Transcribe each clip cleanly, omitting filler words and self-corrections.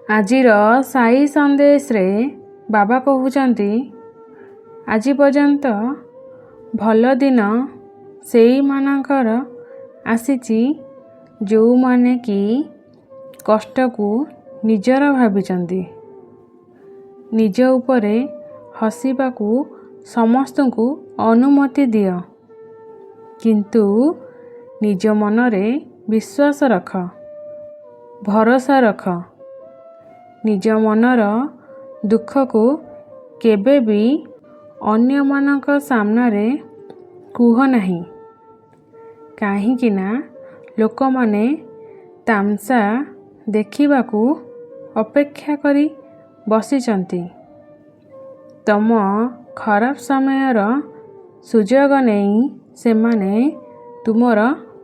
ଆଜିର ସାଇ ସନ୍ଦେଶରେ ବାବା କହୁଛନ୍ତି, ଆଜି ପର୍ଯ୍ୟନ୍ତ ଭଲ ଦିନ ସେଇମାନଙ୍କର ଆସିଛି ଯେଉଁମାନେ କି କଷ୍ଟକୁ ନିଜର ଭାବିଛନ୍ତି। ନିଜ ଉପରେ ହସିବାକୁ ସମସ୍ତଙ୍କୁ ଅନୁମତି ଦିଅ, କିନ୍ତୁ ନିଜ ମନରେ ବିଶ୍ୱାସ ରଖ, ଭରସା ରଖ। ନିଜ ମନର ଦୁଃଖକୁ କେବେ ବି ଅନ୍ୟମାନଙ୍କ ସାମ୍ନାରେ କୁହ ନାହିଁ, କାହିଁକି ନା ଲୋକମାନେ ତାମସା ଦେଖିବାକୁ ଅପେକ୍ଷା କରି ବସିଛନ୍ତି। ତମ ଖରାପ ସମୟର ସୁଯୋଗ ନେଇ ସେମାନେ ତୁମର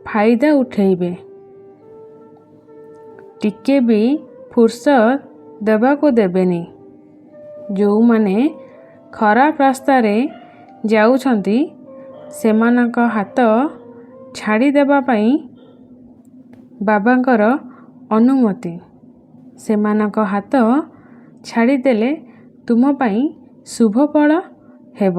ଫାଇଦା ଉଠାଇବେ। ଟିକେ ବି ଫୁର୍ସତ ଦେବାକୁ ଦେବେନି। ଯେଉଁମାନେ ଖରାପ ରାସ୍ତାରେ ଯାଉଛନ୍ତି ସେମାନଙ୍କ ହାତ ଛାଡ଼ିଦେବା ପାଇଁ ବାବାଙ୍କର ଅନୁମତି। ସେମାନଙ୍କ ହାତ ଛାଡ଼ିଦେଲେ ତୁମ ପାଇଁ ଶୁଭ ଫଳ ହେବ।